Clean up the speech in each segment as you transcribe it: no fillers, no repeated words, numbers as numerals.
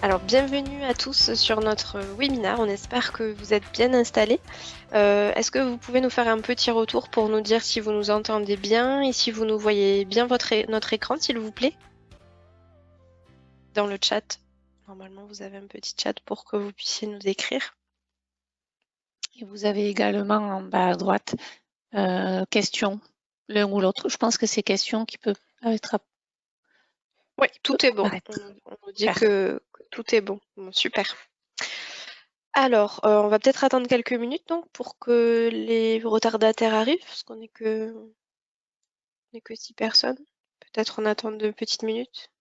Alors, bienvenue à tous sur notre webinaire. On espère que vous êtes bien installés. Est-ce que vous pouvez nous faire un petit retour pour nous dire si vous nous entendez bien et si vous nous voyez bien notre écran, s'il vous plaît? Dans le chat. Normalement, vous avez un petit chat pour que vous puissiez nous écrire. Et vous avez également en bas à droite questions, l'un ou l'autre. Je pense que c'est questions qui peuvent être. Oui, tout est bon. Apparaître. On nous dit que tout est bon. Bon, super. Alors, on va peut-être attendre quelques minutes donc pour que les retardataires arrivent, parce qu'on n'est que 6 personnes. Peut-être on attend 2 petites minutes.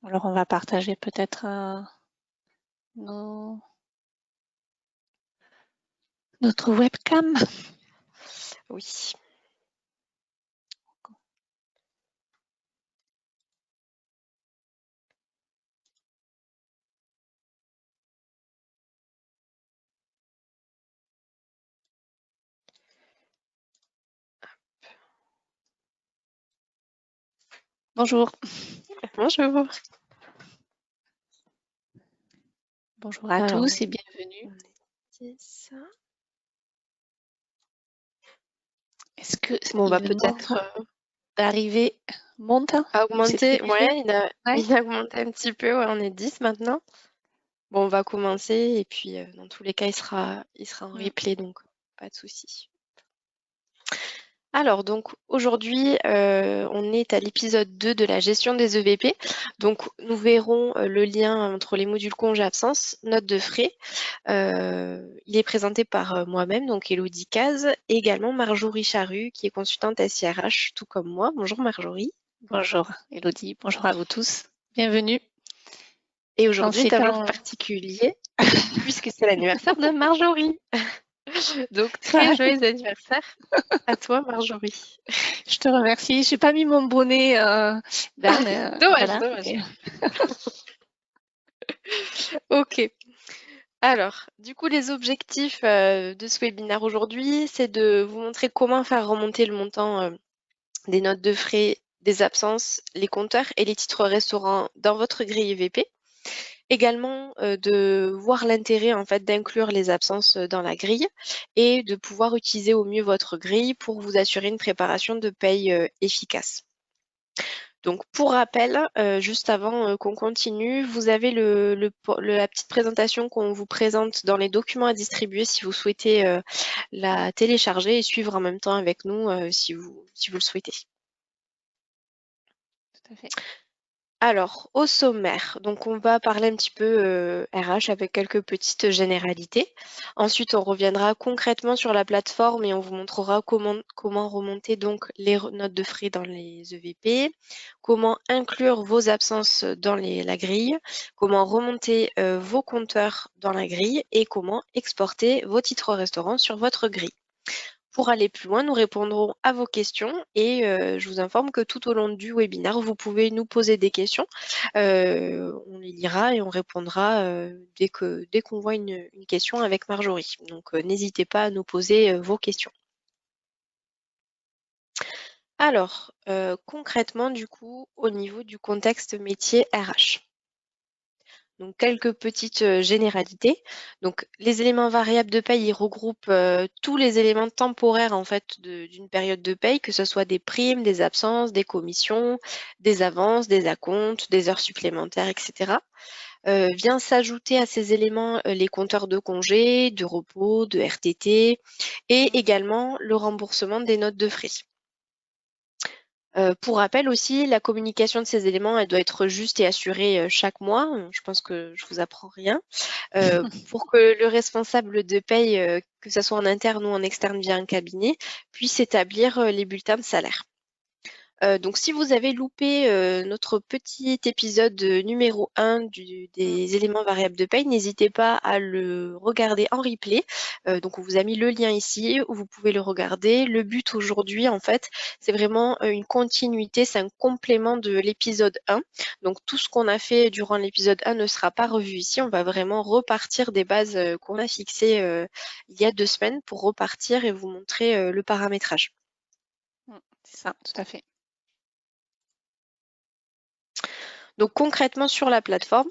Alors on va partager peut-être notre webcam. Oui. Bonjour. Bonjour. Bonjour à Alors, tous et bienvenue. on est 10. Est-ce que Bon, on va le peut-être nombre d'arrivées monte? augmenter. C'est Ouais, léger? il a augmenté un petit peu. Ouais, on est 10 maintenant. Bon, on va commencer et puis dans tous les cas, il sera en replay, donc pas de souci. Alors donc aujourd'hui, on est à l'épisode 2 de la gestion des EVP. Donc nous verrons le lien entre les modules congé absence, notes de frais. Il est présenté par moi-même, donc Elodie Caz, et également Marjorie Charru, qui est consultante SIRH, tout comme moi. Bonjour Marjorie. Bonjour Elodie, bonjour à vous tous. Bienvenue. Et aujourd'hui est un jour temps... particulier, puisque c'est l'anniversaire de Marjorie. Donc très joyeux anniversaire à toi Marjorie. Je te remercie. Je n'ai pas mis mon bonnet d'Anne. Dommage, Voilà. dommage. Ok. Alors, du coup, les objectifs de ce webinaire aujourd'hui, c'est de vous montrer comment faire remonter le montant des notes de frais, des absences, les compteurs et les titres restaurants dans votre grille EVP. Également, de voir l'intérêt en fait d'inclure les absences dans la grille et de pouvoir utiliser au mieux votre grille pour vous assurer une préparation de paye efficace. Donc pour rappel, juste avant qu'on continue, vous avez la petite présentation qu'on vous présente dans les documents à distribuer si vous souhaitez la télécharger et suivre en même temps avec nous si vous le souhaitez. Tout à fait. Alors, au sommaire, donc on va parler un petit peu RH avec quelques petites généralités. Ensuite, on reviendra concrètement sur la plateforme et on vous montrera comment remonter donc les notes de frais dans les EVP, comment inclure vos absences dans la grille, comment remonter vos compteurs dans la grille et comment exporter vos titres restaurants sur votre grille. Pour aller plus loin, nous répondrons à vos questions et je vous informe que tout au long du webinaire, vous pouvez nous poser des questions. On les lira et on répondra dès qu'on voit une question avec Marjorie. Donc n'hésitez pas à nous poser vos questions. Alors, concrètement, du coup, au niveau du contexte métier RH. Donc, quelques petites généralités. Donc, les éléments variables de paye, ils regroupent tous les éléments temporaires en fait d'une période de paye, que ce soit des primes, des absences, des commissions, des avances, des acomptes, des heures supplémentaires, etc. Vient s'ajouter à ces éléments les compteurs de congés, de repos, de RTT et également le remboursement des notes de frais. Pour rappel aussi, la communication de ces éléments, elle doit être juste et assurée chaque mois. Je pense que je vous apprends rien. Pour que le responsable de paye, que ça soit en interne ou en externe via un cabinet, puisse établir les bulletins de salaire. Donc si vous avez loupé notre petit épisode numéro 1 des éléments variables de paye, n'hésitez pas à le regarder en replay. Donc on vous a mis le lien ici où vous pouvez le regarder. Le but aujourd'hui, en fait, c'est vraiment une continuité, c'est un complément de l'épisode 1. Donc tout ce qu'on a fait durant l'épisode 1 ne sera pas revu ici. On va vraiment repartir des bases qu'on a fixées il y a 2 semaines pour repartir et vous montrer le paramétrage. C'est ça, tout à fait. Donc concrètement sur la plateforme,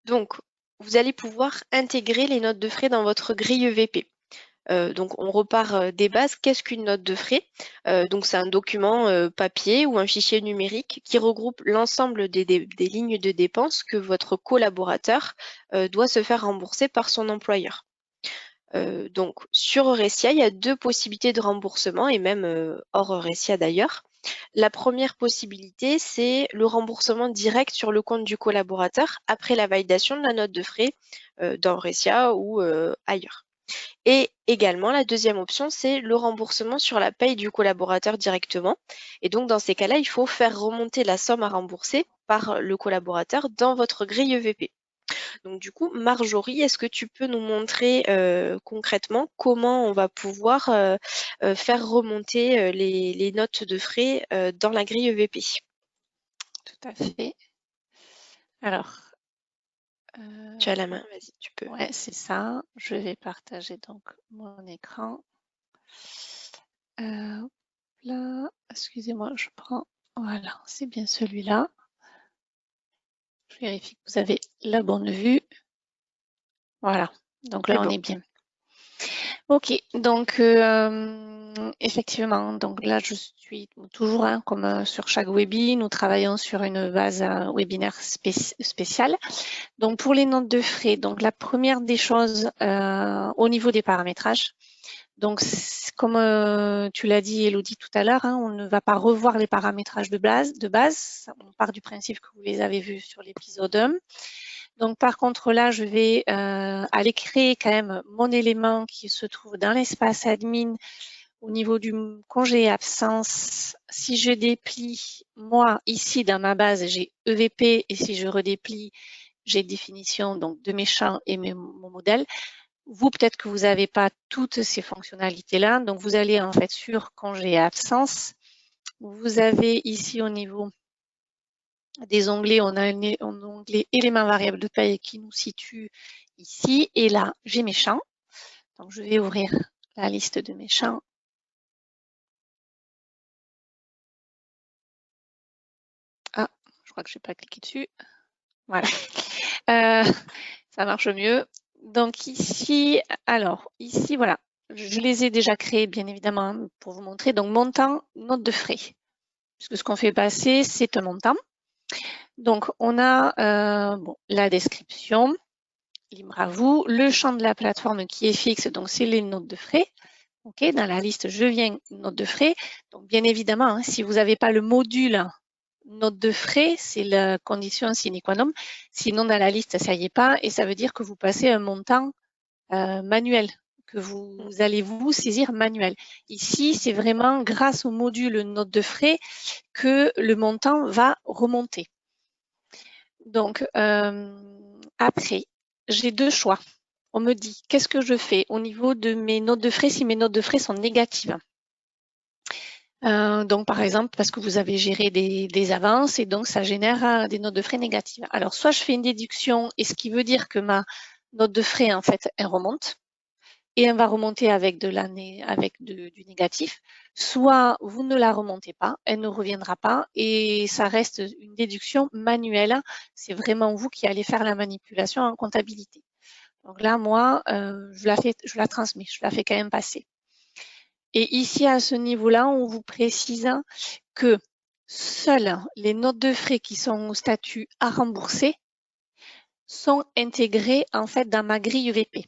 donc vous allez pouvoir intégrer les notes de frais dans votre grille EVP. Donc on repart des bases. Qu'est-ce qu'une note de frais? Donc c'est un document papier ou un fichier numérique qui regroupe l'ensemble des lignes de dépenses que votre collaborateur doit se faire rembourser par son employeur. Donc sur Eurecia, il y a 2 possibilités de remboursement et même hors Eurecia d'ailleurs. La première possibilité, c'est le remboursement direct sur le compte du collaborateur après la validation de la note de frais dans Eurecia ou ailleurs. Et également, la deuxième option, c'est le remboursement sur la paye du collaborateur directement. Et donc, dans ces cas-là, il faut faire remonter la somme à rembourser par le collaborateur dans votre grille EVP. Donc, du coup, Marjorie, est-ce que tu peux nous montrer concrètement comment on va pouvoir faire remonter les notes de frais dans la grille EVP? Tout à fait. Alors, Tu as la main, vas-y, tu peux. ouais, c'est ça. Je vais partager donc mon écran. Là, excusez-moi, je prends. Voilà, c'est bien celui-là. Je vérifie que vous avez la bonne vue. Voilà, donc là, on bon. est bien. Ok, donc effectivement, donc là, je suis toujours, comme sur chaque webinaire, nous travaillons sur une base webinaire spéciale. Donc, pour les notes de frais, donc la première des choses au niveau des paramétrages, donc comme tu l'as dit, Elodie, tout à l'heure, on ne va pas revoir les paramétrages de base. On part du principe que vous les avez vus sur l'épisode 1. Donc, par contre, là, je vais aller créer quand même mon élément qui se trouve dans l'espace admin au niveau du congé absence. Si je déplie, moi, ici, dans ma base, j'ai EVP et si je redéplie, j'ai définition donc, de mes champs et mon modèle. Vous, peut-être que vous n'avez pas toutes ces fonctionnalités-là. Donc, vous allez en fait sur congé absence. Vous avez ici au niveau des onglets, on a un onglet éléments variables de paye qui nous situe ici. Et là, j'ai mes champs. Donc, je vais ouvrir la liste de mes champs. Ah, je crois que je n'ai pas cliqué dessus. Voilà. Ça marche mieux. Donc ici, alors, ici, voilà. Je les ai déjà créés, bien évidemment, pour vous montrer. Donc, montant, note de frais. Puisque ce qu'on fait passer, c'est un montant. Donc, on a la description, libre à vous, le champ de la plateforme qui est fixe, donc c'est les notes de frais. OK, dans la liste, je viens notes de frais. Donc, bien évidemment, si vous n'avez pas le module note de frais, c'est la condition sine qua non. Sinon, dans la liste, ça n'y est pas et ça veut dire que vous passez un montant manuel, que vous allez vous saisir manuel. Ici, c'est vraiment grâce au module note de frais que le montant va remonter. Donc, après, j'ai 2 choix. On me dit, qu'est-ce que je fais au niveau de mes notes de frais si mes notes de frais sont négatives? Donc, par exemple, parce que vous avez géré des avances et donc ça génère des notes de frais négatives. Alors, soit je fais une déduction et ce qui veut dire que ma note de frais, en fait, elle remonte et elle va remonter avec du négatif. Soit vous ne la remontez pas, elle ne reviendra pas et ça reste une déduction manuelle. C'est vraiment vous qui allez faire la manipulation en comptabilité. Donc là, moi, je la transmets, je la fais quand même passer. Et ici, à ce niveau-là, on vous précise que seules les notes de frais qui sont au statut à rembourser sont intégrées en fait dans ma grille EVP.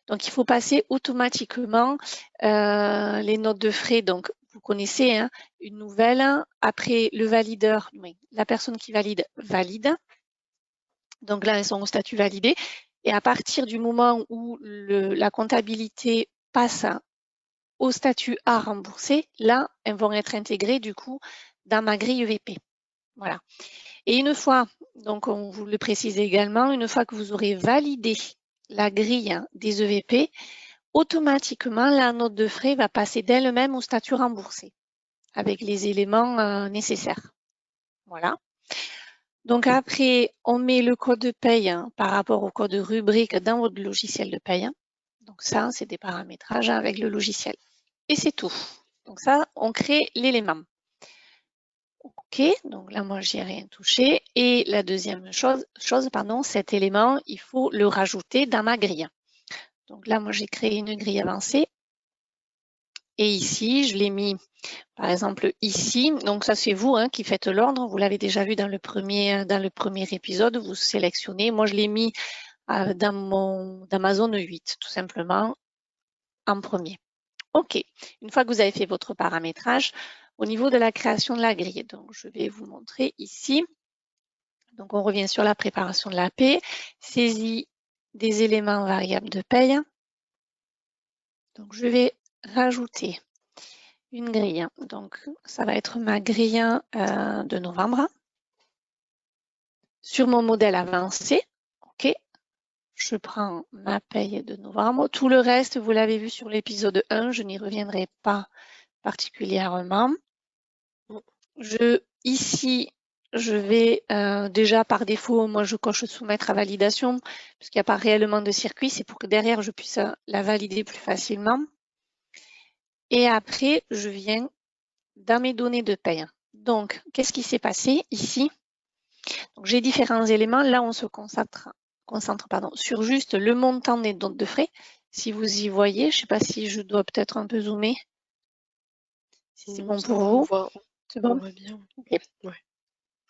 Donc, il faut passer automatiquement les notes de frais. Donc, vous connaissez une nouvelle. Après, le valideur, la personne qui valide. Donc là, elles sont au statut validé. Et à partir du moment où la comptabilité passe au statut à rembourser, là, elles vont être intégrées du coup dans ma grille EVP. Voilà. Et une fois, donc on vous le précise également, une fois que vous aurez validé la grille des EVP, automatiquement, la note de frais va passer d'elle-même au statut remboursé avec les éléments nécessaires. Voilà. Donc après, on met le code de paye par rapport au code de rubrique dans votre logiciel de paye. Donc ça, c'est des paramétrages avec le logiciel. Et c'est tout. Donc ça, on crée l'élément. OK, donc là, moi, j'y ai rien touché. Et la deuxième chose, cet élément, il faut le rajouter dans ma grille. Donc là, moi, j'ai créé une grille avancée. Et ici, je l'ai mis, par exemple, ici. Donc ça, c'est vous qui faites l'ordre. Vous l'avez déjà vu dans le premier épisode. Vous sélectionnez. Moi, je l'ai mis dans ma zone 8, tout simplement, en premier. OK. Une fois que vous avez fait votre paramétrage, au niveau de la création de la grille, donc je vais vous montrer ici. Donc on revient sur la préparation de la paie, saisie des éléments variables de paye. Donc je vais rajouter une grille. Donc ça va être ma grille de novembre. Sur mon modèle avancé, OK, je prends ma paye de novembre. Tout le reste, vous l'avez vu sur l'épisode 1, je n'y reviendrai pas particulièrement. Ici, je vais déjà par défaut, moi je coche soumettre à validation, parce qu'il n'y a pas réellement de circuit, c'est pour que derrière je puisse la valider plus facilement. Et après, je viens dans mes données de paye. Donc, qu'est-ce qui s'est passé ici? J'ai différents éléments. Là, on se concentre sur juste le montant des notes de frais. Si vous y voyez, je ne sais pas si je dois peut-être un peu zoomer. Si c'est bon pour vous. C'est bon? On voit bien. Okay. Ouais.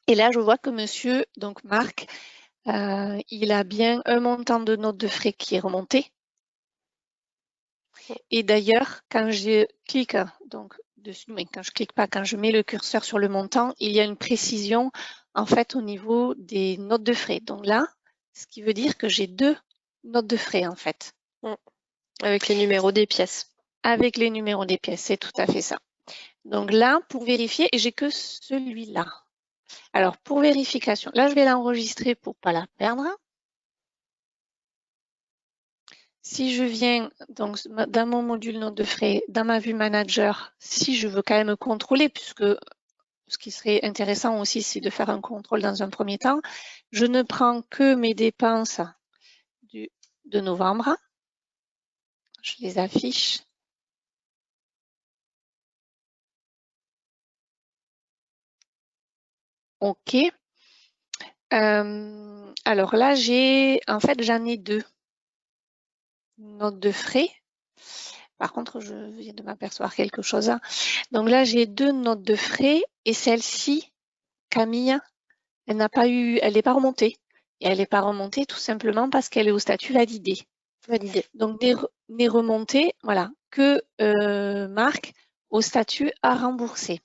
Et là, je vois que monsieur, donc Marc, il a bien un montant de notes de frais qui est remonté. Et d'ailleurs, quand je clique donc dessus, mais quand je clique pas, quand je mets le curseur sur le montant, il y a une précision en fait au niveau des notes de frais. Donc là, ce qui veut dire que j'ai 2 notes de frais en fait. Avec les numéros des pièces. Avec les numéros des pièces, c'est tout à fait ça. Donc là, pour vérifier, j'ai que celui-là. Alors pour vérification, là je vais l'enregistrer pour pas la perdre. Si je viens donc dans mon module notes de frais, dans ma vue manager, si je veux quand même contrôler, puisque ce qui serait intéressant aussi, c'est de faire un contrôle dans un premier temps, je ne prends que mes dépenses de novembre. Je les affiche. OK. Alors là, j'en ai 2 notes de frais. Par contre, je viens de m'apercevoir quelque chose. Donc là, j'ai 2 notes de frais et celle-ci, Camille, elle n'est pas remontée. Et elle n'est pas remontée tout simplement parce qu'elle est au statut validé. Donc n'est remontée, voilà, que Marc au statut à rembourser.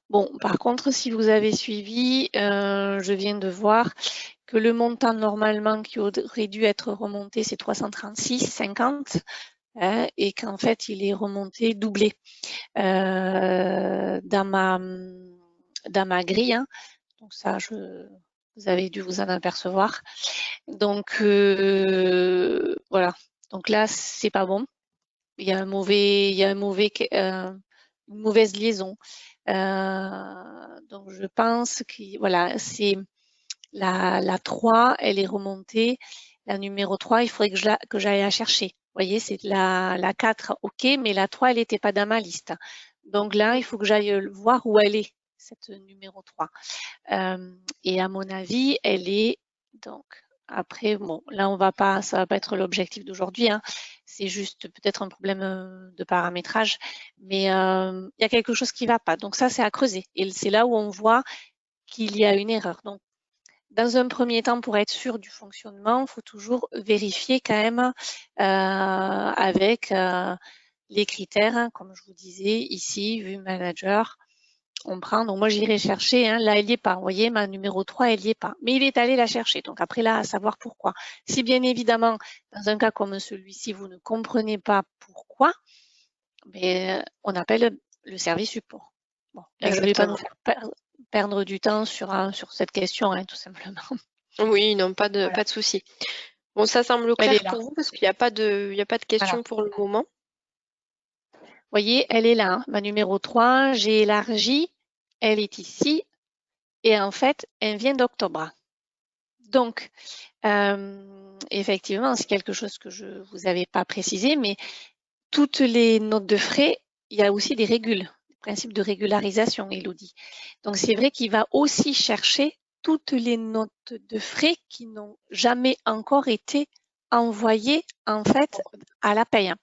Bon, par contre, si vous avez suivi, je viens de voir que le montant normalement qui aurait dû être remonté, c'est 336,50 et qu'en fait, il est remonté doublé dans ma grille. Donc ça, vous avez dû vous en apercevoir. Donc voilà. Donc là, c'est pas bon. Il y a une mauvaise liaison. Donc je pense que voilà, c'est la 3, elle est remontée. La numéro 3, il faudrait que j'aille la chercher. Vous voyez, c'est la 4, ok, mais la 3, elle n'était pas dans ma liste. Donc là, il faut que j'aille voir où elle est, cette numéro 3. Et à mon avis, elle est donc après, bon, là, ça va pas être l'objectif d'aujourd'hui. C'est juste peut-être un problème de paramétrage, mais il y a quelque chose qui ne va pas. Donc ça, c'est à creuser. Et c'est là où on voit qu'il y a une erreur. Donc, dans un premier temps, pour être sûr du fonctionnement, il faut toujours vérifier quand même avec les critères, comme je vous disais ici, vue manager. On prend, donc moi j'irai chercher, là elle n'y est pas, vous voyez, ma numéro 3, elle n'y est pas. Mais il est allé la chercher, donc après là, à savoir pourquoi. Si bien évidemment, dans un cas comme celui-ci, vous ne comprenez pas pourquoi, mais on appelle le service support. Bon, je ne vais pas nous faire perdre du temps sur cette question, tout simplement. Oui, non, pas de souci. Bon, ça semble clair pour vous parce qu'il n'y a pas de questions pour le moment. Vous voyez, elle est là, ma numéro 3, j'ai élargi, elle est ici, et en fait, elle vient d'octobre. Donc, effectivement, c'est quelque chose que je ne vous avais pas précisé, mais toutes les notes de frais, il y a aussi des régules principe de régularisation, Elodie. Donc, c'est vrai qu'il va aussi chercher toutes les notes de frais qui n'ont jamais encore été envoyées, en fait, à la paye,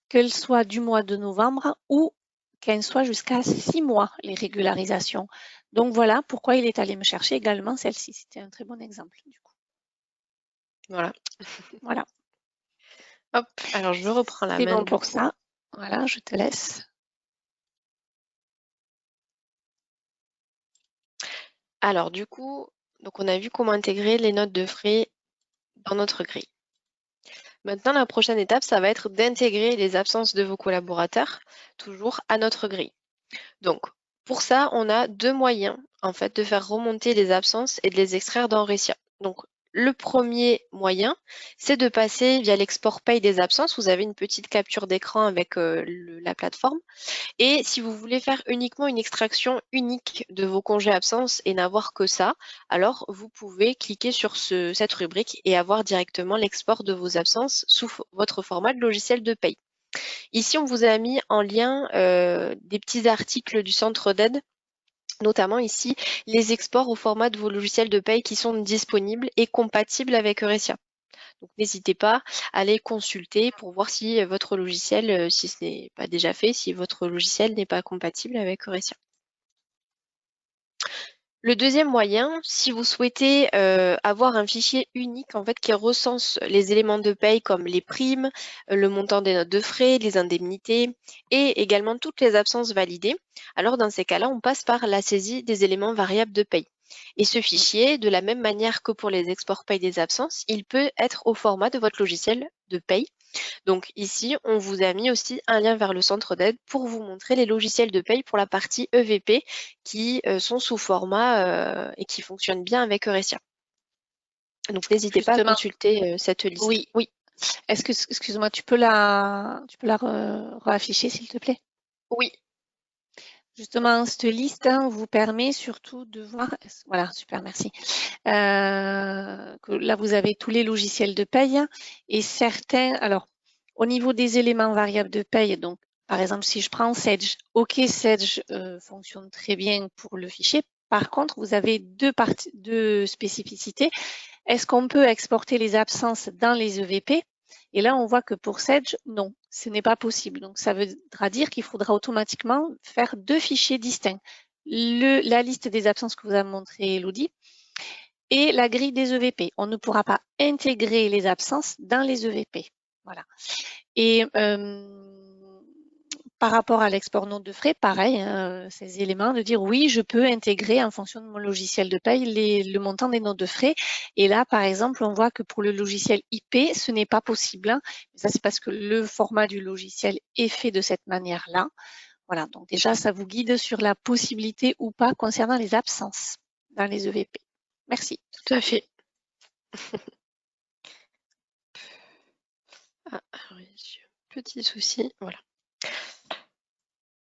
qu'elles soient du mois de novembre ou qu'elles soient jusqu'à 6 mois, les régularisations. Donc, voilà pourquoi il est allé me chercher également celle-ci. C'était un très bon exemple, du coup. Voilà. Voilà. Hop, alors je reprends la C'est main. bon pour ça. Voilà, je te laisse. Alors du coup, donc on a vu comment intégrer les notes de frais dans notre grille. Maintenant, la prochaine étape, ça va être d'intégrer les absences de vos collaborateurs, toujours à notre grille. Donc, pour ça, on a deux moyens, en fait, de faire remonter les absences et de les extraire dans Recia. Donc, le premier moyen, c'est de passer via l'export paye des absences. Vous avez une petite capture d'écran avec la plateforme. Et si vous voulez faire uniquement une extraction unique de vos congés absences et n'avoir que ça, alors vous pouvez cliquer sur cette rubrique et avoir directement l'export de vos absences sous votre format de logiciel de paye. Ici, on vous a mis en lien des petits articles du centre d'aide, notamment ici les exports au format de vos logiciels de paye qui sont disponibles et compatibles avec Eurecia. Donc n'hésitez pas à les consulter pour voir si votre logiciel, si ce n'est pas déjà fait, si votre logiciel n'est pas compatible avec Eurecia. Le deuxième moyen, si vous souhaitez avoir un fichier unique en fait qui recense les éléments de paye comme les primes, le montant des notes de frais, les indemnités et également toutes les absences validées, alors dans ces cas-là, on passe par la saisie des éléments variables de paye. Et ce fichier, de la même manière que pour les exports paye des absences, il peut être au format de votre logiciel de paye. Donc ici, on vous a mis aussi un lien vers le centre d'aide pour vous montrer les logiciels de paye pour la partie EVP qui sont sous format et qui fonctionnent bien avec Eurecia. Donc n'hésitez pas à consulter cette liste. Oui. Oui. Est-ce que, excuse-moi, tu peux la réafficher s'il te plaît? Oui. Justement, cette liste vous permet surtout de voir, voilà, super, merci. Que là, vous avez tous les logiciels de paye et certains, alors, au niveau des éléments variables de paye, donc, par exemple, si je prends Sage, OK, Sage fonctionne très bien pour le fichier. Par contre, vous avez deux spécificités. Est-ce qu'on peut exporter les absences dans les EVP? Et là, on voit que pour Sage, non, ce n'est pas possible. Donc, ça voudra dire qu'il faudra automatiquement faire deux fichiers distincts. La liste des absences que vous avez montré, Elodie, et la grille des EVP. On ne pourra pas intégrer les absences dans les EVP. Voilà. Et par rapport à l'export note de frais, pareil, ces éléments de dire oui, je peux intégrer en fonction de mon logiciel de paye le montant des notes de frais. Et là, par exemple, on voit que pour le logiciel IP, ce n'est pas possible. Hein. Ça, c'est parce que le format du logiciel est fait de cette manière-là. Voilà, donc déjà, ça vous guide sur la possibilité ou pas concernant les absences dans les EVP. Merci. Tout à fait. Ah, alors, petit souci, voilà.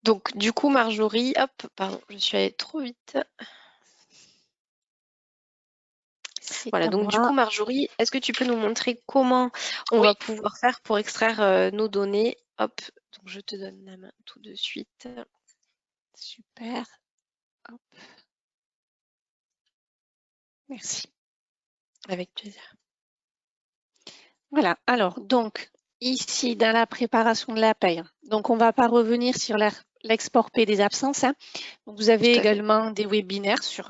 Donc, du coup, Marjorie, hop, pardon, je suis allée trop vite. Voilà, donc du coup, Marjorie, est-ce que tu peux nous montrer comment on va pouvoir faire pour extraire nos données? Hop, donc je te donne la main tout de suite. Super. Hop. Merci. Avec plaisir. Voilà, alors donc ici dans la préparation de la paye, donc on ne va pas revenir sur l'export paie des absences. Hein. Donc, vous avez également des webinaires sur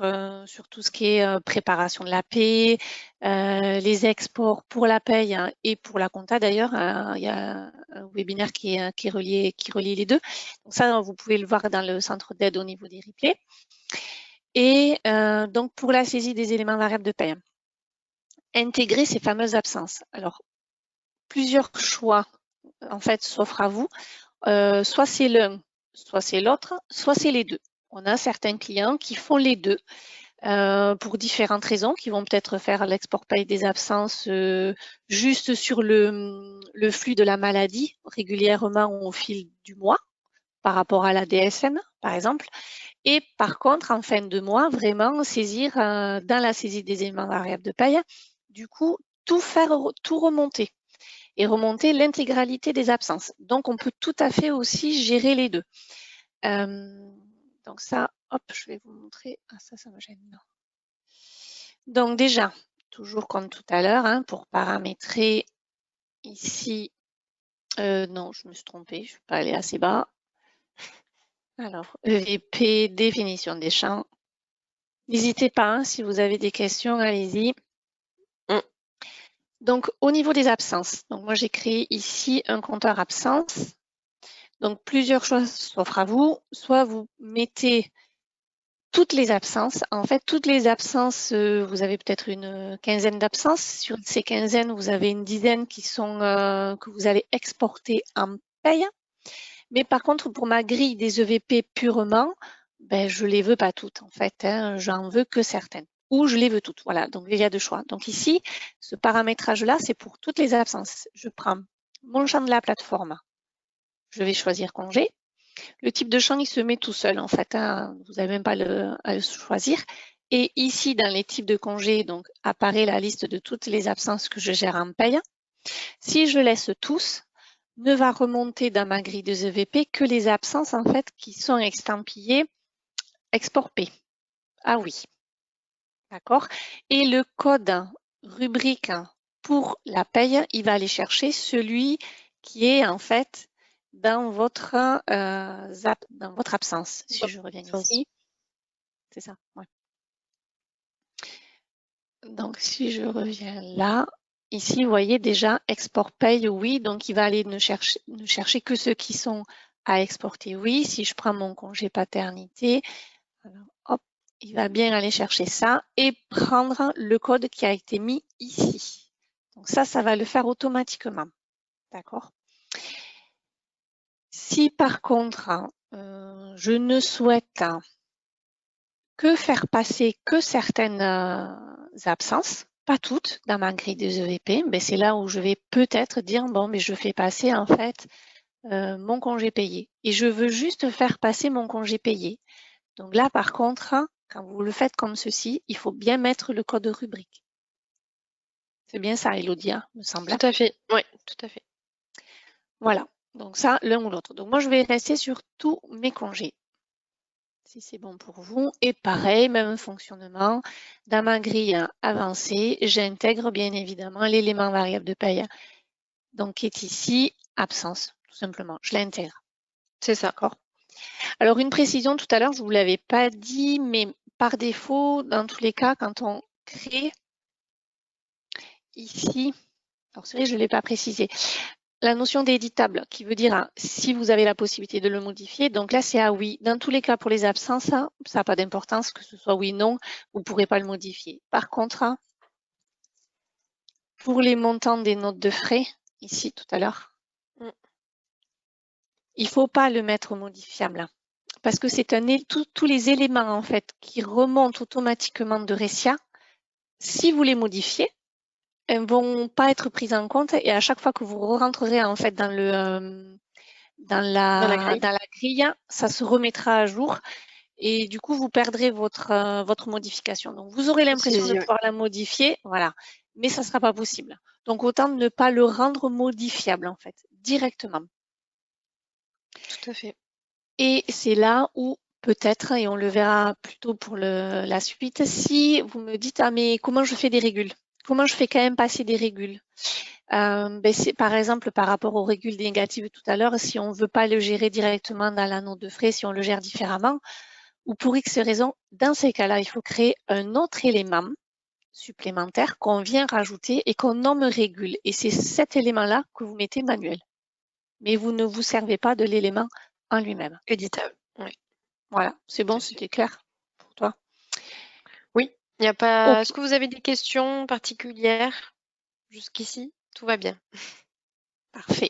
tout ce qui est préparation de la paie, les exports pour la paye hein, et pour la compta d'ailleurs. Il y a un webinaire qui relie les deux. Donc ça, vous pouvez le voir dans le centre d'aide au niveau des replays. Et donc pour la saisie des éléments variables de paie, intégrer ces fameuses absences. Alors, plusieurs choix en fait s'offrent à vous. Soit c'est l'un, soit c'est l'autre, soit c'est les deux. On a certains clients qui font les deux pour différentes raisons, qui vont peut-être faire l'export paye des absences juste sur le flux de la maladie régulièrement au fil du mois par rapport à la DSN, par exemple. Et par contre, en fin de mois, vraiment saisir dans la saisie des éléments variables de paye, du coup, tout remonter et remonter l'intégralité des absences. Donc, on peut tout à fait aussi gérer les deux. Donc ça, hop, je vais vous montrer. Ah, ça me gêne. Non. Donc déjà, toujours comme tout à l'heure, hein, pour paramétrer ici, non, je me suis trompée, je ne vais pas aller assez bas. Alors, EVP, définition des champs. N'hésitez pas, hein, si vous avez des questions, allez-y. Donc, au niveau des absences, donc moi j'ai créé ici un compteur absence. Donc, plusieurs choix s'offrent à vous. Soit vous mettez toutes les absences. En fait, toutes les absences, vous avez peut-être une quinzaine d'absences. Sur ces quinzaines, vous avez une dizaine qui sont que vous allez exporter en paye. Mais par contre, pour ma grille des EVP purement, ben, je les veux pas toutes en fait. Hein. J'en veux que certaines. Ou je les veux toutes. Voilà, donc il y a deux choix. Donc ici, ce paramétrage-là, c'est pour toutes les absences. Je prends mon champ de la plateforme. Je vais choisir congé. Le type de champ, il se met tout seul en fait. Hein. Vous n'avez même pas à le choisir. Et ici, dans les types de congés, donc apparaît la liste de toutes les absences que je gère en paye. Si je laisse tous, ne va remonter dans ma grille de EVP que les absences en fait qui sont estampillées export P. Ah oui, d'accord. Et le code rubrique pour la paye, il va aller chercher celui qui est en fait dans votre absence. Si je reviens ici, c'est ça. Ouais. Donc si je reviens là, ici vous voyez déjà export paye, oui. Donc il va aller ne chercher que ceux qui sont à exporter, oui. Si je prends mon congé paternité, alors, hop, il va bien aller chercher ça et prendre le code qui a été mis ici. Donc ça va le faire automatiquement. D'accord. Si par contre, je ne souhaite que faire passer que certaines absences, pas toutes dans ma grille des EVP, ben c'est là où je vais peut-être dire, bon, mais je fais passer en fait mon congé payé. Et je veux juste faire passer mon congé payé. Donc là, par contre, quand vous le faites comme ceci, il faut bien mettre le code rubrique. C'est bien ça, Elodia, me semble. Tout à fait, oui, tout à fait. Voilà, donc ça, l'un ou l'autre. Donc moi, je vais rester sur tous mes congés. Si c'est bon pour vous. Et pareil, même fonctionnement. Dans ma grille avancée, j'intègre bien évidemment l'élément variable de paye. Donc, qui est ici, absence, tout simplement. Je l'intègre. C'est ça. D'accord. Alors, une précision, tout à l'heure, je ne vous l'avais pas dit, mais par défaut, dans tous les cas, quand on crée ici, alors c'est vrai, je ne l'ai pas précisé, la notion d'éditable, qui veut dire si vous avez la possibilité de le modifier, donc là c'est à oui. Dans tous les cas, pour les absences, ça n'a pas d'importance, que ce soit oui ou non, vous ne pourrez pas le modifier. Par contre, pour les montants des notes de frais, ici tout à l'heure, il ne faut pas le mettre modifiable. Parce que c'est tous les éléments en fait qui remontent automatiquement de Recia. Si vous les modifiez, elles ne vont pas être prises en compte et à chaque fois que vous rentrerez en fait dans la grille, ça se remettra à jour et du coup, vous perdrez votre modification. Donc, vous aurez l'impression de pouvoir la modifier, voilà, mais ça ne sera pas possible. Donc, autant ne pas le rendre modifiable, en fait, directement. Tout à fait. Et c'est là où peut-être, et on le verra plutôt pour la suite, si vous me dites, ah mais comment je fais des régules? Comment je fais quand même passer des régules? C'est par exemple par rapport aux régules négatives tout à l'heure, si on ne veut pas le gérer directement dans la note de frais, si on le gère différemment, ou pour X raison, dans ces cas-là, il faut créer un autre élément supplémentaire qu'on vient rajouter et qu'on nomme régule. Et c'est cet élément-là que vous mettez manuel. Mais vous ne vous servez pas de l'élément en lui-même. Éditable, oui. Voilà, c'est bon, c'était clair pour toi? Oui, il n'y a pas. Est-ce que vous avez des questions particulières jusqu'ici? Tout va bien. Parfait.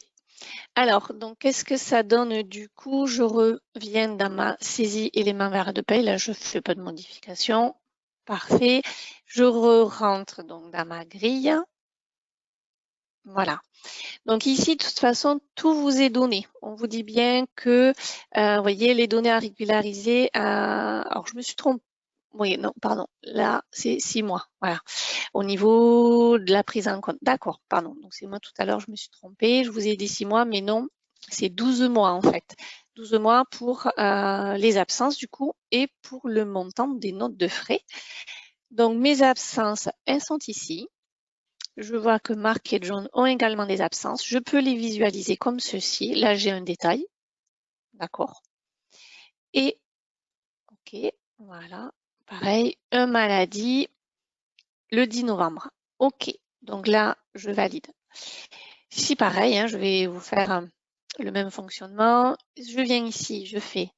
Alors, donc, qu'est-ce que ça donne du coup? Je reviens dans ma saisie élément variable de paye. Là, je ne fais pas de modification. Parfait. Je rentre donc dans ma grille. Voilà. Donc ici, de toute façon, tout vous est donné. On vous dit bien que, vous voyez, les données à régulariser. Alors, je me suis trompée. Oui, non, pardon. Là, c'est 6 mois. Voilà. Au niveau de la prise en compte. D'accord, pardon. Donc, c'est moi tout à l'heure, je me suis trompée. Je vous ai dit 6 mois, mais non. C'est 12 mois en fait. 12 mois pour les absences du coup et pour le montant des notes de frais. Donc mes absences, elles sont ici. Je vois que Marc et John ont également des absences. Je peux les visualiser comme ceci. Là, j'ai un détail. D'accord. Et, ok, voilà. Pareil, un maladie le 10 novembre. Ok, donc là, je valide. Ici, pareil, hein, je vais vous faire le même fonctionnement. Je viens ici, je fais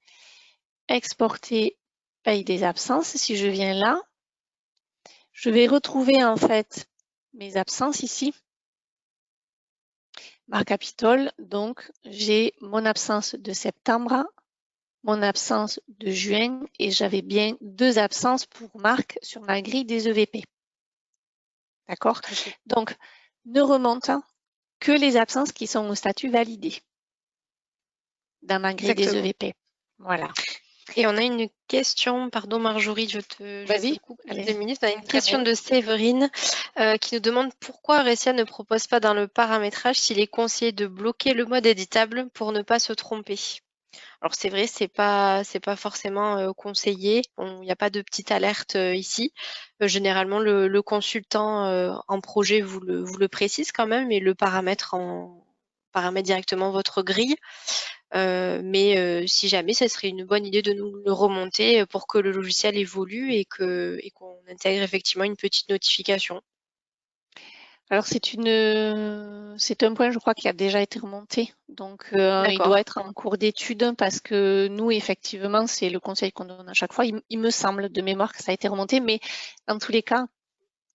exporter paye des absences. Si je viens là, je vais retrouver en fait mes absences ici. Marc Capitole, donc j'ai mon absence de septembre, mon absence de juin et j'avais bien 2 absences pour Marc sur ma grille des EVP. D'accord? Ok. Donc, ne remonte que les absences qui sont au statut validé dans ma grille des Exactement. EVP. Voilà. Et on a une question, pardon Marjorie, je te Vas-y. coupe Allez. 2 minutes. On a une Très question bien. de Séverine qui nous demande pourquoi Ressia ne propose pas dans le paramétrage s'il est conseillé de bloquer le mode éditable pour ne pas se tromper. Alors c'est vrai, c'est pas forcément conseillé. Il n'y a pas de petite alerte ici. Généralement, le consultant en projet vous le précise quand même et le paramètre directement votre grille. Mais si jamais, ça serait une bonne idée de nous le remonter pour que le logiciel évolue et qu'on intègre effectivement une petite notification. Alors c'est un point, je crois, qui a déjà été remonté. Donc il doit D'accord. être en cours d'étude parce que nous, effectivement, c'est le conseil qu'on donne à chaque fois. Il me semble de mémoire que ça a été remonté, mais dans tous les cas,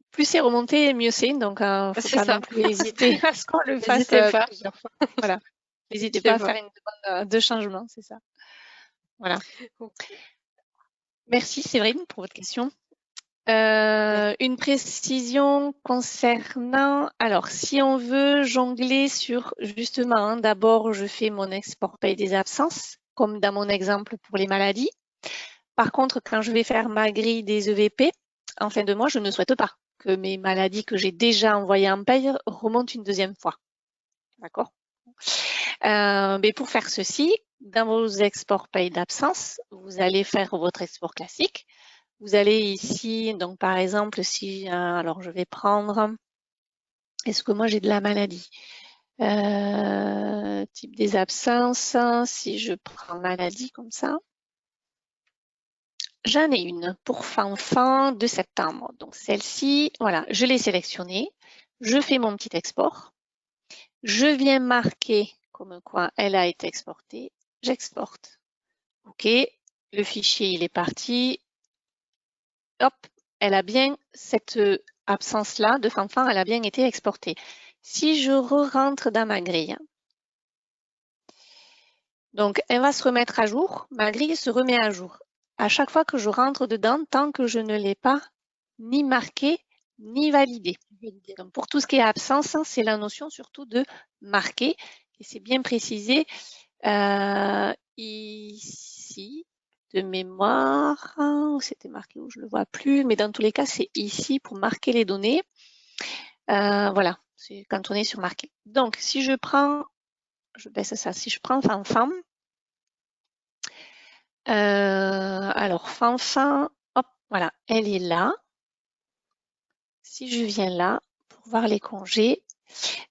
plus c'est remonté, mieux c'est. Donc faut C'est pas non ça. plus hésiter à ce qu'on le fasse N'hésitez pas. plusieurs fois. Voilà. N'hésitez Je pas à vois. faire une demande de changement, c'est ça. Voilà. Merci Séverine pour votre question. Une précision concernant, alors si on veut jongler sur justement, hein, d'abord je fais mon export paye des absences, comme dans mon exemple pour les maladies. Par contre, quand je vais faire ma grille des EVP, en fin de mois, je ne souhaite pas que mes maladies que j'ai déjà envoyées en paye remontent une deuxième fois. D'accord? Mais pour faire ceci, dans vos exports paye d'absence, vous allez faire votre export classique. Vous allez ici, donc par exemple, si, alors je vais prendre, est-ce que moi j'ai de la maladie? Type des absences, si je prends maladie comme ça, j'en ai une pour fin de septembre. Donc celle-ci, voilà, je l'ai sélectionnée, je fais mon petit export, je viens marquer comme quoi elle a été exportée, j'exporte. OK, le fichier il est parti, hop, elle a bien cette absence-là de fanfan, elle a bien été exportée. Si je re-rentre dans ma grille, donc elle va se remettre à jour, ma grille se remet à jour. À chaque fois que je rentre dedans, tant que je ne l'ai pas ni marqué, ni validé. Donc pour tout ce qui est absence, c'est la notion surtout de marquer, et c'est bien précisé ici, de mémoire, c'était marqué où je ne le vois plus, mais dans tous les cas, c'est ici pour marquer les données. Voilà, c'est quand on est sur marqué. Donc, si je prends, je baisse ça, si je prends fanfan, alors fanfan, hop, voilà, elle est là. Si je viens là, pour voir les congés,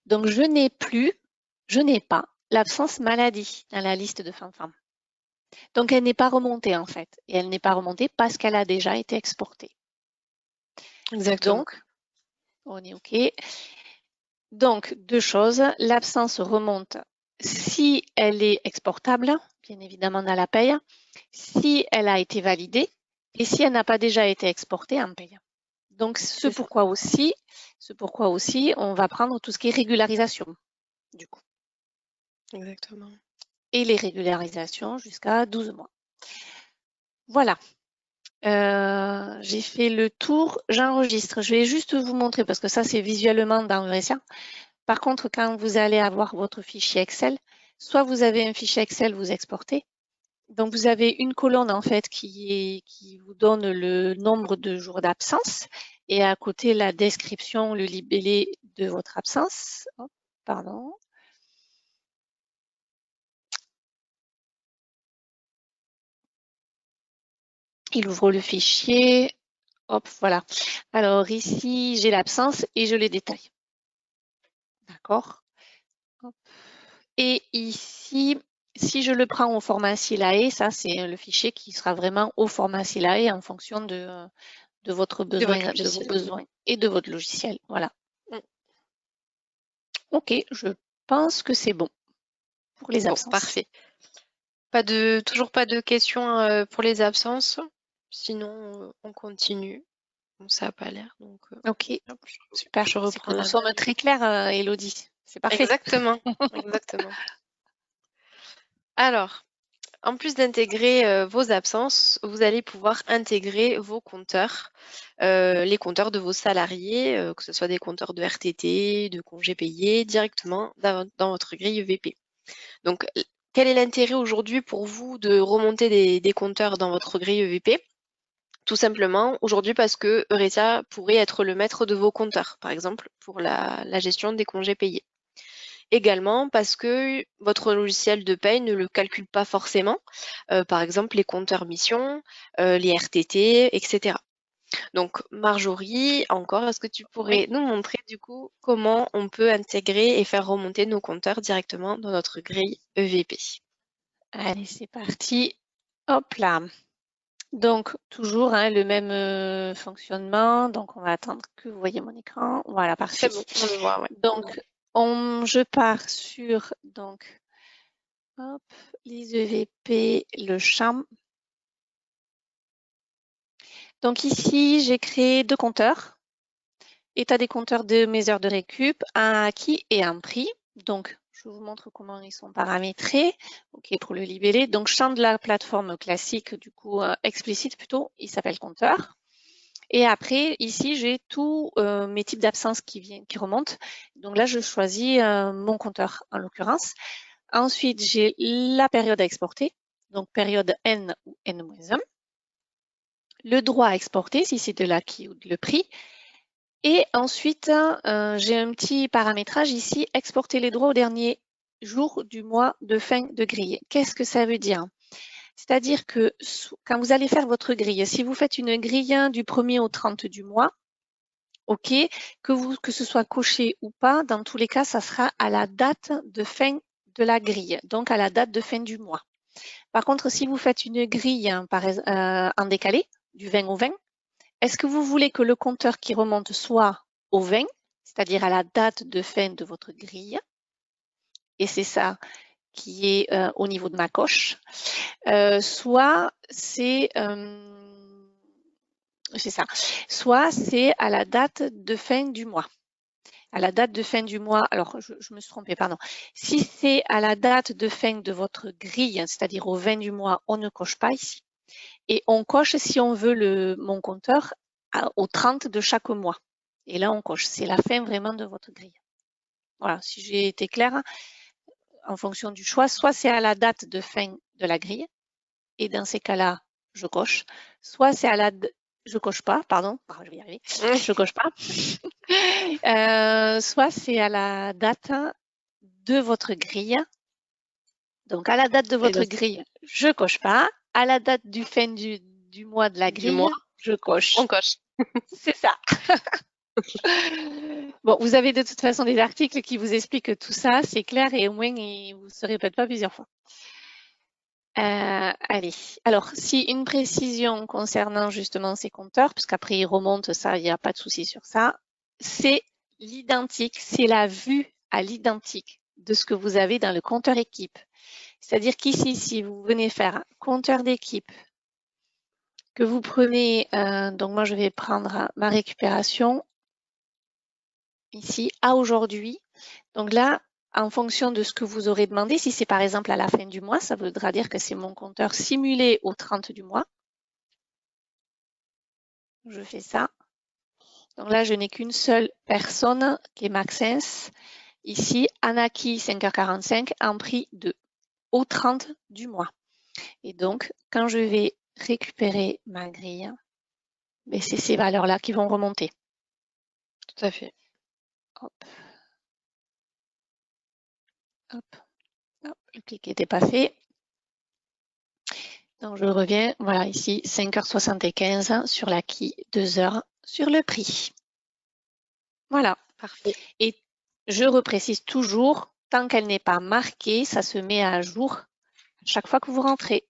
donc je n'ai pas l'absence maladie dans la liste de fanfan. Donc, elle n'est pas remontée en fait. Et elle n'est pas remontée parce qu'elle a déjà été exportée. Exactement. Donc, on est OK. Donc, deux choses. L'absence remonte si elle est exportable, bien évidemment dans la paye, si elle a été validée et si elle n'a pas déjà été exportée en paye. Donc, ce pourquoi aussi, on va prendre tout ce qui est régularisation, du coup. Exactement. Et les régularisations jusqu'à 12 mois. Voilà. J'ai fait le tour, j'enregistre. Je vais juste vous montrer parce que ça, c'est visuellement dans le Ressia. Par contre, quand vous allez avoir votre fichier Excel, soit vous avez un fichier Excel, vous exportez. Donc, vous avez une colonne en fait qui vous donne le nombre de jours d'absence et à côté la description, le libellé de votre absence. Oh, pardon. Il ouvre le fichier. Hop, voilà. Alors ici, j'ai l'absence et je les détaille. D'accord. Et ici, si je le prends au format SILAE, ça c'est le fichier qui sera vraiment au format SILAE en fonction de votre De votre besoin, de vos logiciel. besoins et de votre logiciel. Voilà. Mm. Ok, je pense que c'est bon pour les Bon, absences. parfait. Toujours pas de questions pour les absences. Sinon, on continue. Bon, ça n'a pas l'air. Donc, Ok, hop, super. je C'est que reprends nous la main. sommes très clairs, Elodie. C'est parfait. Exactement. Exactement. Alors, en plus d'intégrer vos absences, vous allez pouvoir intégrer vos compteurs, les compteurs de vos salariés, que ce soit des compteurs de RTT, de congés payés, directement dans votre grille EVP. Donc, quel est l'intérêt aujourd'hui pour vous de remonter des compteurs dans votre grille EVP? Tout simplement, aujourd'hui, parce que Euretia pourrait être le maître de vos compteurs, par exemple, pour la gestion des congés payés. Également parce que votre logiciel de paye ne le calcule pas forcément, par exemple les compteurs missions, les RTT, etc. Donc Marjorie, encore, est-ce que tu Oui. pourrais nous montrer du coup comment on peut intégrer et faire remonter nos compteurs directement dans notre grille EVP? Allez, c'est parti. Hop là. Donc, toujours le même fonctionnement. Donc, on va attendre que vous voyez mon écran. Voilà, C'est parfait. bon, on le voit, ouais. Donc, je pars sur hop, les EVP, le champ. Donc ici, j'ai créé 2 compteurs. État des compteurs de mes heures de récup, un acquis et un prix. Donc, je vous montre comment ils sont paramétrés. OK, pour le libellé. Donc, champ de la plateforme classique, du coup, explicite plutôt, il s'appelle compteur. Et après, ici, j'ai tous mes types d'absence qui remontent. Donc là, je choisis mon compteur en l'occurrence. Ensuite, j'ai la période à exporter, donc période N ou N-1. Le droit à exporter, si c'est de l'acquis ou de le prix. Et ensuite, j'ai un petit paramétrage ici, exporter les droits au dernier jour du mois de fin de grille. Qu'est-ce que ça veut dire? C'est-à-dire que quand vous allez faire votre grille, si vous faites une grille du 1er au 30 du mois, OK, que ce soit coché ou pas, dans tous les cas, ça sera à la date de fin de la grille, donc à la date de fin du mois. Par contre, si vous faites une grille en décalé, du 20 au 20, est-ce que vous voulez que le compteur qui remonte soit au 20, c'est-à-dire à la date de fin de votre grille? Et c'est ça qui est au niveau de ma coche. Soit c'est ça. Soit c'est à la date de fin du mois. À la date de fin du mois, alors je me suis trompée, pardon. Si c'est à la date de fin de votre grille, c'est-à-dire au 20 du mois, on ne coche pas ici. Et on coche si on veut mon compteur au 30 de chaque mois. Et là, on coche. C'est la fin vraiment de votre grille. Voilà, si j'ai été claire, en fonction du choix, soit c'est à la date de fin de la grille, et dans ces cas-là, je coche. Soit c'est à la... Je coche pas, pardon, je vais y arriver. Je coche pas. Soit c'est à la date de votre grille. Donc, à la date de Et là, votre grille, je coche pas. À la date du fin du mois de la du mois, grille, je coche. on coche. C'est ça. Bon, vous avez de toute façon des articles qui vous expliquent tout ça, c'est clair et au moins vous ne se répète pas plusieurs fois. Allez, alors si une précision concernant justement ces compteurs, puisqu'après ils remontent, ça, il n'y a pas de souci sur ça, c'est l'identique, c'est la vue à l'identique de ce que vous avez dans le compteur équipe. C'est-à-dire qu'ici, si vous venez faire un compteur d'équipe, que vous prenez, donc moi je vais prendre ma récupération ici à aujourd'hui. Donc là, en fonction de ce que vous aurez demandé, si c'est par exemple à la fin du mois, ça voudra dire que c'est mon compteur simulé au 30 du mois. Je fais ça. Donc là, je n'ai qu'une seule personne qui est Maxence. Ici, Anaki 5h45, en prix 2 au 30 du mois. Et donc, quand je vais récupérer ma grille, ben c'est ces valeurs-là qui vont remonter. Tout à fait. Hop. Hop. Hop. Le clic n'était pas fait. Donc, je reviens, voilà, ici, 5h75 sur l'acquis, 2 heures sur le prix. Voilà. Parfait. Et je reprécise toujours, tant qu'elle n'est pas marquée, ça se met à jour chaque fois que vous rentrez.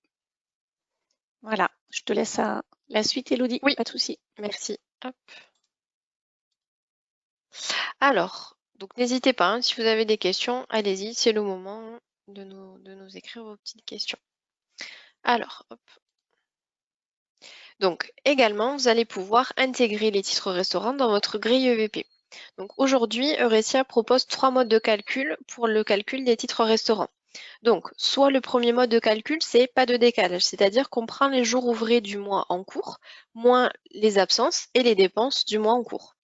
Voilà. Je te laisse la suite, Elodie. Oui, Pas de souci. merci. Hop. Alors, donc n'hésitez pas, hein, si vous avez des questions, allez-y, c'est le moment de nous écrire vos petites questions. Alors, hop. Donc, également, vous allez pouvoir intégrer les titres restaurants dans votre grille EVP. Donc, aujourd'hui, Eurecia propose 3 modes de calcul pour le calcul des titres restaurants. Donc, soit le premier mode de calcul, c'est pas de décalage, c'est-à-dire qu'on prend les jours ouvrés du mois en cours, moins les absences et les dépenses du mois en cours.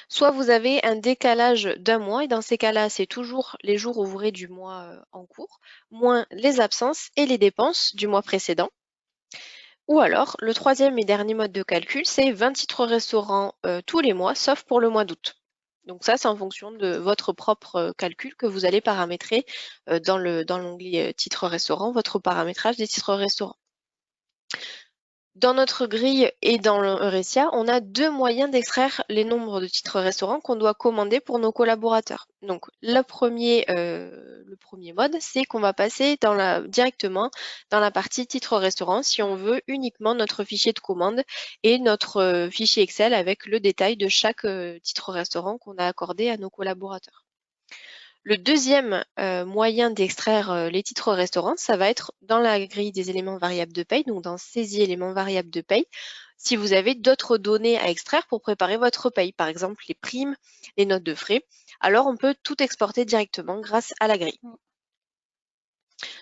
Soit vous avez un décalage d'un mois, et dans ces cas-là, c'est toujours les jours ouvrés du mois en cours, moins les absences et les dépenses du mois précédent. Ou alors, le troisième et dernier mode de calcul, c'est 20 titres restaurants tous les mois, sauf pour le mois d'août. Donc ça, c'est en fonction de votre propre calcul que vous allez paramétrer dans l'onglet titres restaurants, votre paramétrage des titres restaurants. Dans notre grille et dans Eurecia, on a 2 moyens d'extraire les nombres de titres restaurants qu'on doit commander pour nos collaborateurs. Donc, le premier mode, c'est qu'on va passer directement dans la partie titres restaurants si on veut uniquement notre fichier de commande et notre fichier Excel avec le détail de chaque titre restaurant qu'on a accordé à nos collaborateurs. Le deuxième moyen d'extraire les titres restaurants, ça va être dans la grille des éléments variables de paye, donc dans saisie éléments variables de paye, si vous avez d'autres données à extraire pour préparer votre paye, par exemple les primes, les notes de frais, alors on peut tout exporter directement grâce à la grille.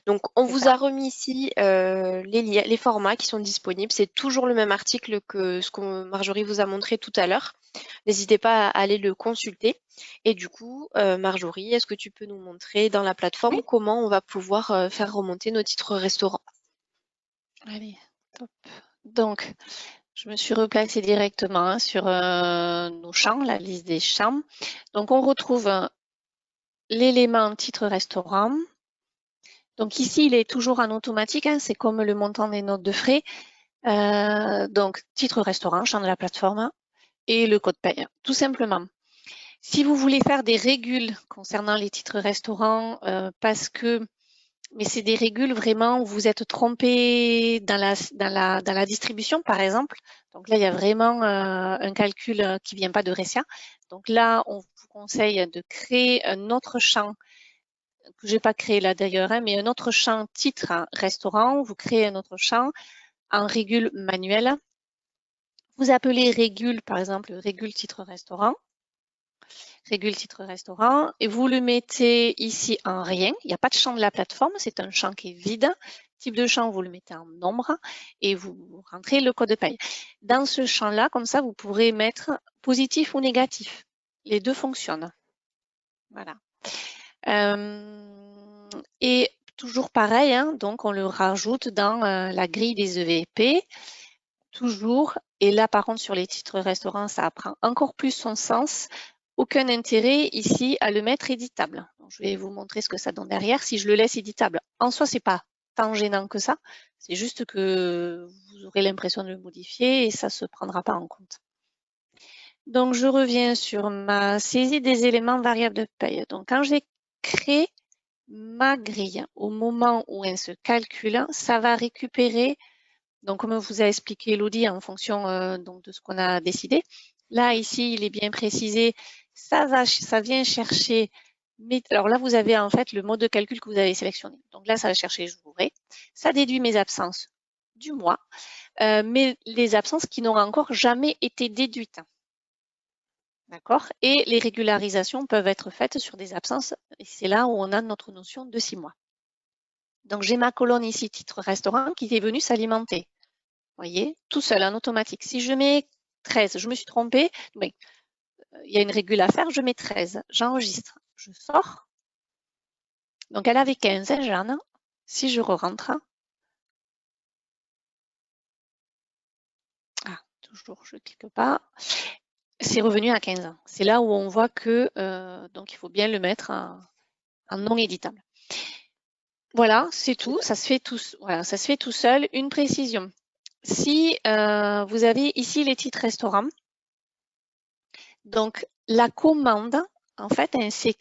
Donc, on vous a remis ici les formats qui sont disponibles. C'est toujours le même article que ce que Marjorie vous a montré tout à l'heure. N'hésitez pas à aller le consulter. Et du coup, Marjorie, est-ce que tu peux nous montrer dans la plateforme comment on va pouvoir faire remonter nos titres restaurants? Allez, top. Donc, je me suis replacée directement sur nos champs, la liste des champs. Donc, on retrouve l'élément titre restaurant. Donc ici, il est toujours en automatique, hein, c'est comme le montant des notes de frais. Donc, titre restaurant, champ de la plateforme, et le code paye, tout simplement. Si vous voulez faire des régules concernant les titres restaurants, mais c'est des régules vraiment où vous êtes trompé dans la distribution, par exemple. Donc là, il y a vraiment un calcul qui vient pas de Recia. Donc là, on vous conseille de créer un autre champ que j'ai pas créé là d'ailleurs, hein, mais un autre champ titre restaurant. Vous créez un autre champ en régule manuelle. Vous appelez régule, par exemple, régule titre restaurant. Régule titre restaurant, et vous le mettez ici en rien. Il n'y a pas de champ de la plateforme, c'est un champ qui est vide. Type de champ, vous le mettez en nombre et vous rentrez le code de paye. Dans ce champ-là, comme ça, vous pourrez mettre positif ou négatif. Les deux fonctionnent. Voilà. Et toujours pareil, hein, donc on le rajoute dans la grille des EVP. Toujours. Et là, par contre, sur les titres restaurants, ça prend encore plus son sens. Aucun intérêt ici à le mettre éditable. Donc, je vais vous montrer ce que ça donne derrière. Si je le laisse éditable, en soi, c'est pas tant gênant que ça. C'est juste que vous aurez l'impression de le modifier et ça se prendra pas en compte. Donc, je reviens sur ma saisie des éléments variables de paye. Donc, quand j'ai créé ma grille, au moment où elle se calcule, ça va récupérer, donc comme vous a expliqué Elodie, en fonction donc de ce qu'on a décidé. Là, ici, il est bien précisé, ça vient chercher, alors là, vous avez en fait le mode de calcul que vous avez sélectionné. Donc là, ça va chercher les jours ouvrés. Ça déduit mes absences du mois, mais les absences qui n'auront encore jamais été déduites. D'accord? Et les régularisations peuvent être faites sur des absences, et c'est là où on a notre notion de 6 mois. Donc, j'ai ma colonne ici, titre restaurant, qui est venue s'alimenter. Vous voyez, tout seul, en automatique. Si je mets 13, je me suis trompée, mais il y a une régule à faire, je mets 13. J'enregistre, je sors. Donc, elle avait 15, hein, Jeanne. Si je re-rentre, toujours, je ne clique pas. C'est revenu à 15. C'est là où on voit que donc il faut bien le mettre en non éditable. Voilà, c'est tout. Ça se fait voilà, ça se fait tout seul. Une précision. Si vous avez ici les titres restaurants, donc la commande, en fait, elle se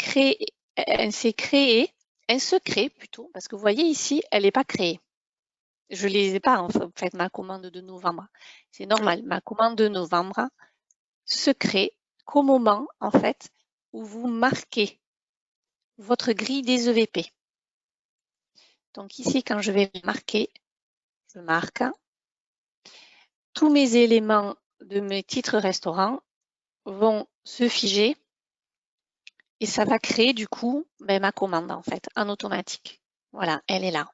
crée plutôt, parce que vous voyez ici, elle n'est pas créée. Je ne les ai pas, en fait, ma commande de novembre. C'est normal. Ma commande de novembre se crée qu'au moment, en fait, où vous marquez votre grille des EVP. Donc ici, quand je vais marquer, je marque tous mes éléments de mes titres restaurants vont se figer et ça va créer du coup ma commande en fait en automatique. Voilà, elle est là.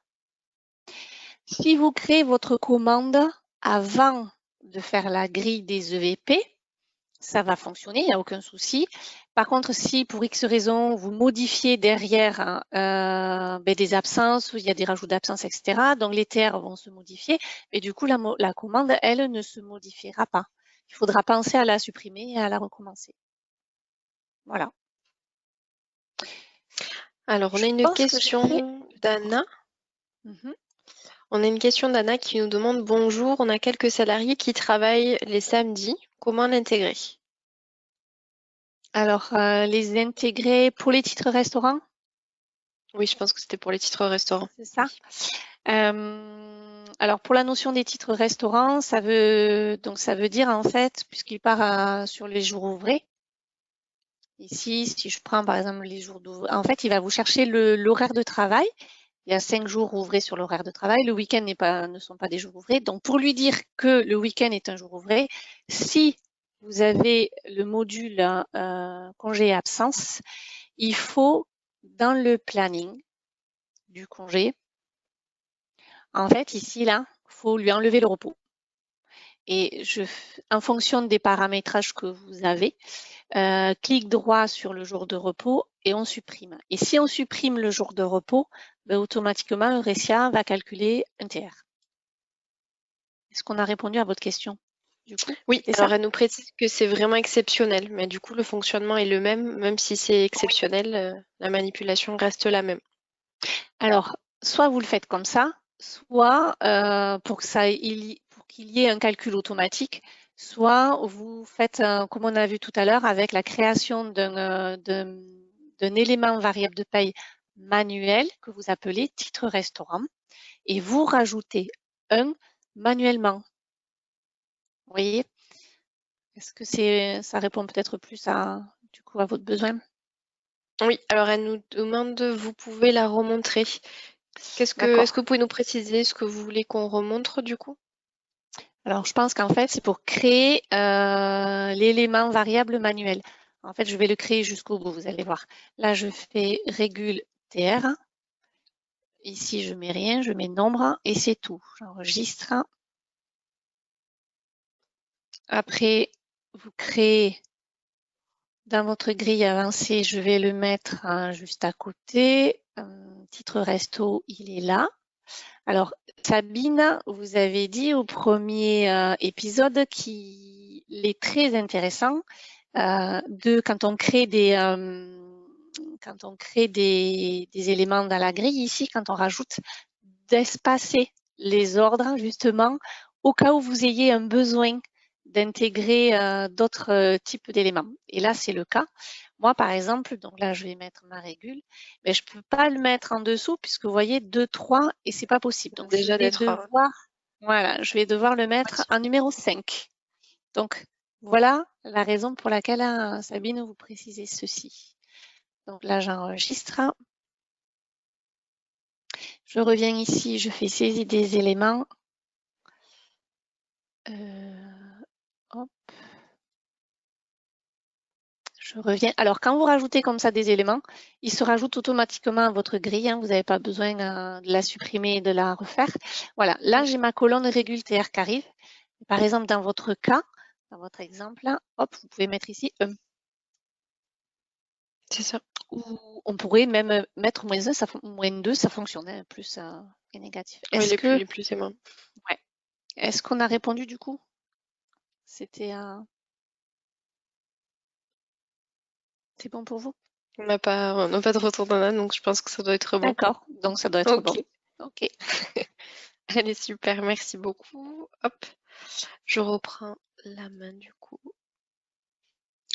Si vous créez votre commande avant de faire la grille des EVP, ça va fonctionner, il n'y a aucun souci. Par contre, si pour X raison, vous modifiez derrière des absences, ou il y a des rajouts d'absences, etc., donc les TR vont se modifier, et du coup, la commande, elle, ne se modifiera pas. Il faudra penser à la supprimer et à la recommencer. Voilà. Alors, on a une question d'Anna. On a une question d'Anna qui nous demande: bonjour, on a quelques salariés qui travaillent les samedis. Comment l'intégrer? Alors, les intégrer pour les titres restaurants? Oui, je pense que c'était pour les titres restaurants. C'est ça. Alors, pour la notion des titres restaurants, ça veut dire en fait, puisqu'il part sur les jours ouvrés. Ici, si je prends par exemple les jours d'ouvrés, en fait, il va vous chercher l'horaire de travail. Il y a 5 jours ouvrés sur l'horaire de travail. Le week-end ne sont pas des jours ouvrés. Donc, pour lui dire que le week-end est un jour ouvré, si vous avez le module congé et absence, il faut, dans le planning du congé, en fait, ici, là, il faut lui enlever le repos. Et en fonction des paramétrages que vous avez, clic droit sur le jour de repos et on supprime. Et si on supprime le jour de repos, automatiquement, Eurecia va calculer un TR. Est-ce qu'on a répondu à votre question du coup? Oui, alors elle nous précise que c'est vraiment exceptionnel, mais du coup le fonctionnement est le même si c'est exceptionnel, la manipulation reste la même. Alors, soit vous le faites comme ça, soit pour qu'il y ait un calcul automatique, soit vous faites comme on a vu tout à l'heure avec la création d'un élément variable de paye manuel que vous appelez titre restaurant et vous rajoutez un manuellement. Vous voyez? Est-ce que ça répond peut-être plus à votre besoin? Oui, alors elle nous demande, vous pouvez la remontrer. Est-ce que vous pouvez nous préciser ce que vous voulez qu'on remontre du coup? Alors, je pense qu'en fait, c'est pour créer l'élément variable manuel. En fait, je vais le créer jusqu'au bout, vous allez voir. Là, je fais régule TR. Ici, je mets rien, je mets nombre et c'est tout. J'enregistre. Après, vous créez dans votre grille avancée, je vais le mettre juste à côté. Titre resto, il est là. Alors, Sabine, vous avez dit au premier épisode qu'il est très intéressant quand on crée des éléments dans la grille ici, quand on rajoute, d'espacer les ordres justement au cas où vous ayez un besoin d'intégrer d'autres types d'éléments. Et là, c'est le cas. Moi, par exemple, donc là, je vais mettre ma régule, mais je ne peux pas le mettre en dessous puisque vous voyez 2, 3 et c'est pas possible. Donc, Déjà je vais devoir le mettre en numéro 5. Donc, voilà la raison pour laquelle, Sabine, vous précisez ceci. Donc là, j'enregistre. Je reviens ici, je fais saisie des éléments. Hop. Je reviens. Alors, quand vous rajoutez comme ça des éléments, ils se rajoutent automatiquement à votre grille. Hein. Vous n'avez pas besoin de la supprimer et de la refaire. Voilà, là, j'ai ma colonne régule TR qui arrive. Par exemple, dans votre cas, dans votre exemple, là, hop, vous pouvez mettre ici 1. C'est ça. Ou on pourrait même mettre moins 2, ça fonctionne, plus et négatif. Oui, les plus et moins. Ouais. Est-ce qu'on a répondu du coup? C'était c'est bon pour vous? On n'a pas de retour d'un âne, donc je pense que ça doit être bon. D'accord, donc ça doit être Ok. bon. Ok. Allez, super, merci beaucoup. Hop, je reprends la main du coup.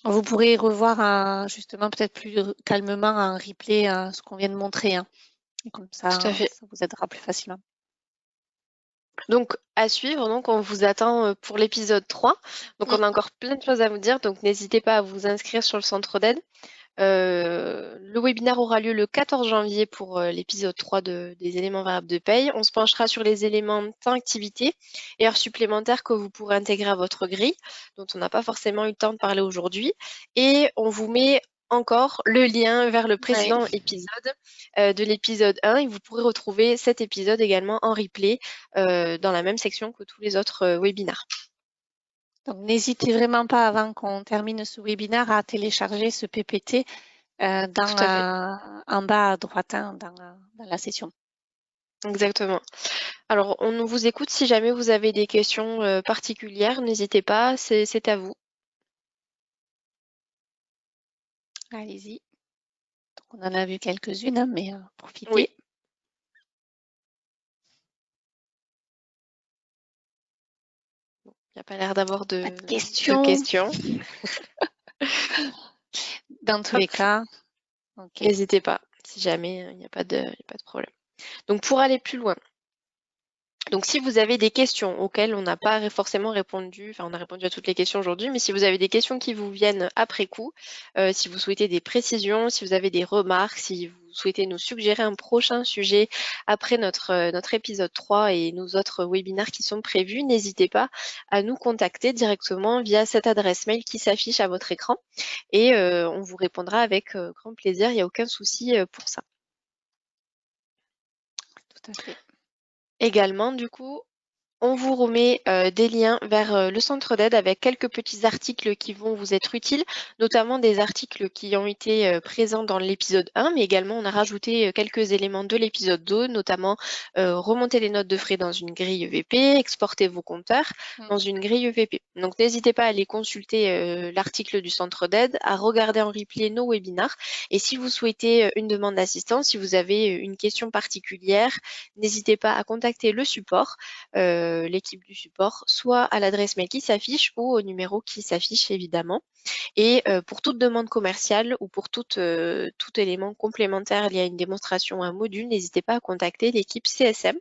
Vous pourrez revoir justement peut-être plus calmement en replay ce qu'on vient de montrer. Hein. Et comme Tout à fait. ça vous aidera plus facilement. Donc, à suivre, donc, on vous attend pour l'épisode 3. Donc, on a encore plein de choses à vous dire, donc n'hésitez pas à vous inscrire sur le centre d'aide. Le webinaire aura lieu le 14 janvier pour l'épisode 3 des éléments variables de paye. On se penchera sur les éléments temps activité et heures supplémentaires que vous pourrez intégrer à votre grille, dont on n'a pas forcément eu le temps de parler aujourd'hui. Et on vous met encore le lien vers le précédent épisode de l'épisode 1 et vous pourrez retrouver cet épisode également en replay dans la même section que tous les autres webinaires. Donc, n'hésitez vraiment pas avant qu'on termine ce webinaire à télécharger ce PPT en bas à droite dans la session. Exactement. Alors, on vous écoute. Si jamais vous avez des questions particulières, n'hésitez pas, c'est à vous. Allez-y. On en a vu quelques-unes, hein, mais profitez. Oui. Il n'y a pas l'air d'avoir de questions. Dans tous les cas, n'hésitez pas, si jamais il n'y a pas de problème. Donc, pour aller plus loin, donc si vous avez des questions auxquelles on n'a pas forcément répondu, enfin on a répondu à toutes les questions aujourd'hui, mais si vous avez des questions qui vous viennent après coup, si vous souhaitez des précisions, si vous avez des remarques, si vous souhaitez nous suggérer un prochain sujet après notre épisode 3 et nos autres webinaires qui sont prévus, n'hésitez pas à nous contacter directement via cette adresse mail qui s'affiche à votre écran et on vous répondra avec grand plaisir, il n'y a aucun souci pour ça. Tout à fait. Également, du coup, on vous remet des liens vers le centre d'aide avec quelques petits articles qui vont vous être utiles, notamment des articles qui ont été présents dans l'épisode 1, mais également on a rajouté quelques éléments de l'épisode 2, notamment remonter les notes de frais dans une grille EVP, exporter vos compteurs dans une grille EVP. Donc n'hésitez pas à aller consulter l'article du centre d'aide, à regarder en replay nos webinaires, et si vous souhaitez une demande d'assistance, si vous avez une question particulière, n'hésitez pas à contacter le support, l'équipe du support, soit à l'adresse mail qui s'affiche ou au numéro qui s'affiche évidemment. Et pour toute demande commerciale ou pour tout élément complémentaire lié à une démonstration ou un module, n'hésitez pas à contacter l'équipe CSM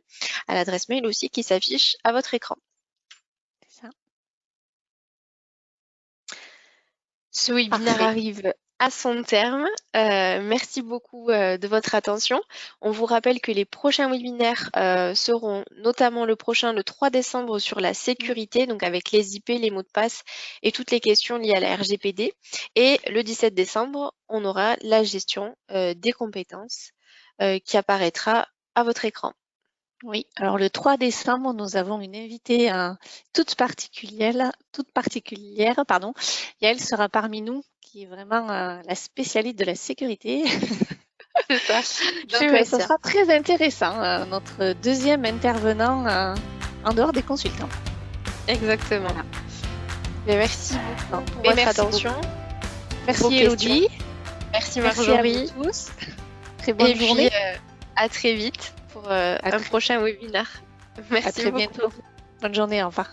à l'adresse mail aussi qui s'affiche à votre écran. C'est ça. Ce webinaire arrive à son terme. Merci beaucoup de votre attention. On vous rappelle que les prochains webinaires seront notamment le prochain, le 3 décembre, sur la sécurité, donc avec les IP, les mots de passe et toutes les questions liées à la RGPD. Et le 17 décembre, on aura la gestion des compétences qui apparaîtra à votre écran. Oui, alors le 3 décembre, nous avons une invitée toute particulière, pardon. Et elle sera parmi nous, qui est vraiment la spécialiste de la sécurité. C'est ça. Donc, ça sera très intéressant, notre deuxième intervenant en dehors des consultants. Exactement. Voilà. Mais merci beaucoup pour votre attention. Merci Elodie. Merci Marjorie. Merci à vous tous. Très bonne journée. À très vite pour un prochain webinaire. Merci à très bientôt. Bonne journée, au revoir.